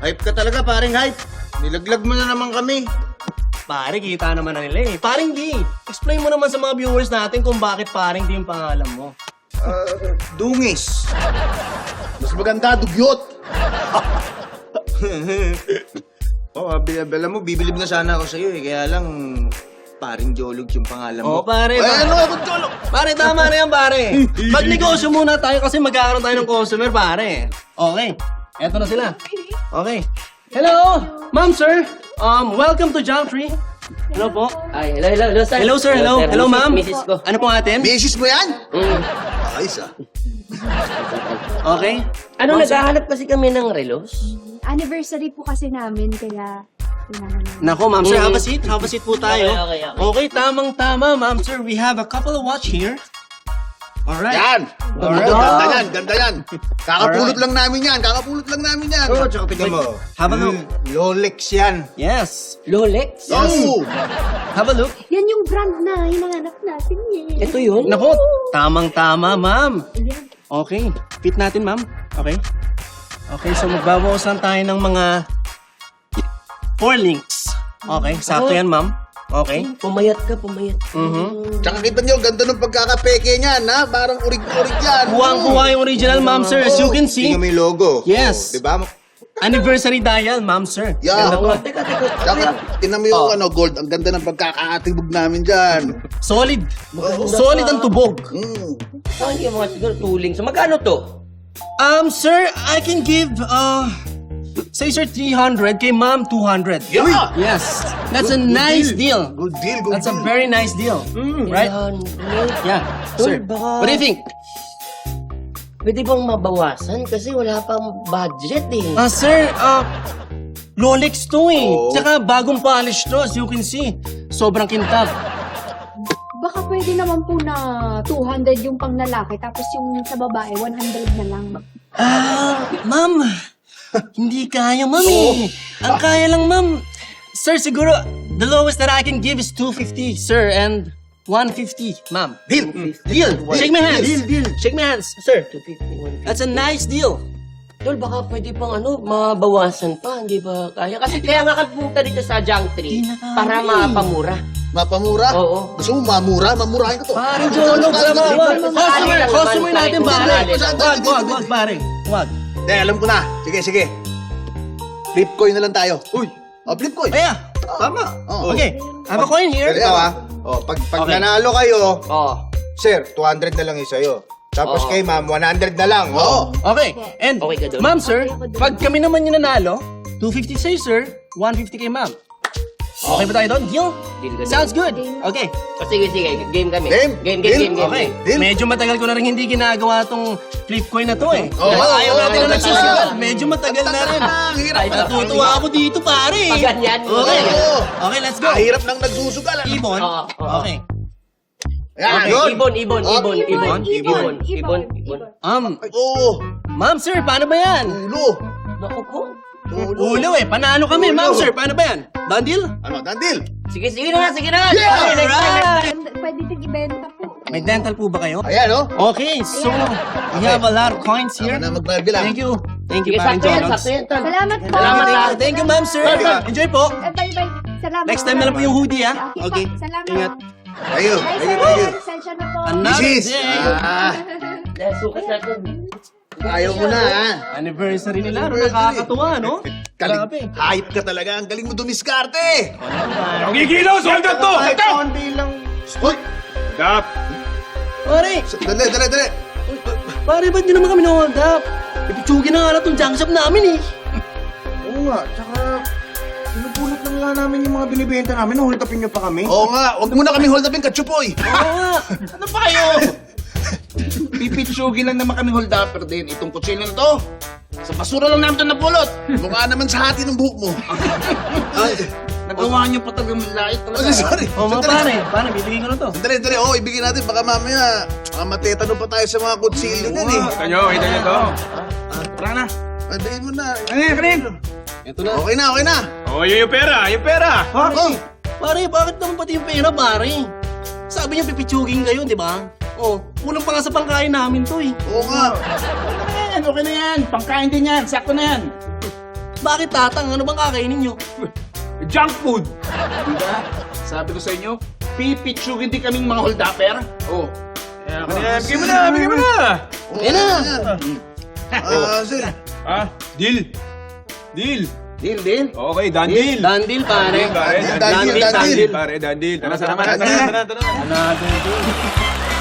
Hype ka talaga, paring hype. Nilaglag mo na naman kami. Pare, kita naman na nila eh. Paring D, explain mo naman sa mga viewers natin kung bakit paring D yung pangalan mo. Dungis. Mas maganda, dugyot. Alam mo, bibilib na sana ako sa'yo eh. Kaya lang, paring Jolog yung pangalan mo. Oo, pare. Ano ako, Cholo? Pare, tama na yan, pare. Magnegosyo muna tayo kasi magkakaroon tayo ng customer, pare. Okay. Eto na sila. Okay. Hello, ma'am, sir. Welcome to Jump Tree. Hello po. Ay, hello, sir. Hello, sir. Hello. sir. Hello, ma'am. Mrs. ko. Ano pong atin? Beses mo yan? Ayos ah. Okay. Ano, Ma'am, sir? naghahanap kasi kami ng relos? Anniversary po kasi namin, kaya kailangan namin. Nako, ma'am, sir. Have a seat. Have a seat po tayo. Okay. Okay, tamang-tama, ma'am, sir. We have a couple of watch here. Alright. Yan. Alright. Ganda yan, ganda yan. Kakapulot lang namin yan, kakapulot lang namin yan. Oo, tsaka tignan mo. Have a look. Rolex yan. Yes. Rolex? Oh! Have a look. Yan yung brand na hinahanap natin eh. Ito yun? Nako, tamang-tama, ma'am. Ayan. Okay. Fit natin, ma'am. Okay. Okay, so magbabawas lang tayo ng mga 4 links. Okay, sakto yan, ma'am. Okay. Pumayat ka, pumayat. Tsaka kita nyo, ganda ng pagkakapeke niyan, ha? Parang urig-urig yan. Kuwang-kuwa yung original, ma'am, sir. As you can see. Tingnan mo yung logo. Yes. Oh, diba? Anniversary dial, ma'am, sir. Yeah. Ganda po. Teka. Tsaka, tinan mo yung gold, ang ganda ng pagkakatibog namin dyan. Solid. Solid ang tubog. Saan yung mga siguro tuling? So, magkano to? Sir, I can give, say, sir, 300. Kay ma'am, 200. Yeah! Yes. That's a nice deal. Good deal, good That's a deal. very nice deal. Right? Yeah. Sir, baka- what do you think? Pwede bang mabawasan? Kasi wala pang budget eh. Sir, Rolex to eh. Oo. Tsaka bagong polish to, as you can see. Sobrang kintab. Baka pwede naman po na 200 yung pang lalaki, tapos yung sa babae, 100 na lang. Ma'am, hindi kaya, ma'am eh. Ang kaya lang, ma'am. Sir, siguro, the lowest that I can give is 250, sir, and 150, ma'am. Deal! Deal! Shake my hands! Deal. Shake my hands, sir. 250, 150. That's a nice deal. Tol, baka pwede pang mabawasan pa, hindi ba kaya? Kasi kaya nga kapunta dito sa Junk Tree Di na kaya para eh. mapamura. Mapamura? Oo. Gusto mo mamura? Mamurahin ko to. Pare, Jolog, customer natin, pare. Wag. Wag, pare. Wag. Hindi, alam ko na. Sige. Flip coin na lang tayo. Uy! Flip coin. Kaya, tama. Oo. Okay, I have a coin here. Ito pag Okay. nanalo kayo, Oo. sir, 200 na lang yung sa'yo. Tapos Oo. kay ma'am, 100 na lang. Oo. Okay, and Okay ka doon. ma'am, sir, pag kami naman yung nanalo, 250 sa'yo, sir, 150 kay ma'am. Okay ba tayo doon? Deal? Deal ka doon. Sounds good. Okay. O, sige. Game kami. Game. Game. Okay. Deal. Medyo matagal ko na rin hindi ginagawa tong flip coin na to eh. Oo, Ayaw oo, natin na oo, nagsusugal. oo. Medyo matagal na rin. Hirap. Natutuwa ako dito, pare. Pag ganyan. Okay. Oo. Okay, let's go. Hirap nang nagsusugal. Ibon. Oo, oo. Okay. Yan, Okay, yun. Ibon. Oo. Ma'am, sir, paano ba yan? Ulo. Naku po. Ulo eh, panalo kami. Ma'am, sir, paano ba yan? Done deal? Ano, dandil? Sige na nga. Yeah! Okay, next time. Pwede din ibenta po. May dental po ba kayo? Ayan, oh. Okay, so we have a lot of coins here. Ako na magbilang. Thank you. Thank you, Sige, Paring sakto yan, Jonox. Tol. Salamat po. Salamat, Thank you, thank you, ma'am, sir. Enjoy po. Bye-bye. Salamat. Next time na lang po yung hoodie, ha? Okay, Okay. po. Salamat. Ingat. Tayo. Pasensya na po. Another Mrs. day. Sukat natin. Ayaw mo na, ha? Anniversary nila, no? Nakakatuwa, no? Galing, Grabe. hype ka talaga. Ang galing mo dumiskarte. Gigilaw! Soldat to! Konti lang. Uy! Dap! Pare, Dali. pare, ba't nyo naman kami na-hold up? Ipitsugin na nga na itong junk shop namin, eh. Oo nga, tsaka pinupulot lang nga namin yung mga binibenta namin. Hold upin nyo pa kami. Oo nga, huwag mo na kami hold upin, katsupoy. Oo nga. Ano pa kayo? Pipitsugin lang naman kami hold upper din. Itong kutsilyo na to. Sa basura lang namin ito napulot. Mukha naman sa hati ng buhok mo. Nagawa nyo pa talagang lait talaga. Sorry. Oo mga pare, bibigyan ko na to. Dali. Oo, ibigay natin. Baka mamaya, matetano pa tayo sa mga kutsilyo din eh. Kita nyo to. Tara na. Andayin mo na. Kanin. Ito na. Okay na. Oh, yun yung pera! Oh, Pare, bakit naman pati yung pera, pare? Sabi niya pipitsugin kayo, di ba? Oh, kulang pa nga sa pangkain namin to, eh. oo nga. Okay na yan. Pangkain din yan. Sakto na yan. Bakit tatang? Ano bang kakainin nyo? Junk food! Diba? Sabi ko sa inyo, pipitsugin din kaming mga hold-upper. Oh. Bigyan mo na, bigyan mo na! Yan na! Sir. Ah, deal! Deal! Deal, deal. Okay, done deal! Dandil, pare. Pare, Done deal, done deal. Pare, done deal. Tara, tara, Done tara, deal. tara, tara, tara. Another deal.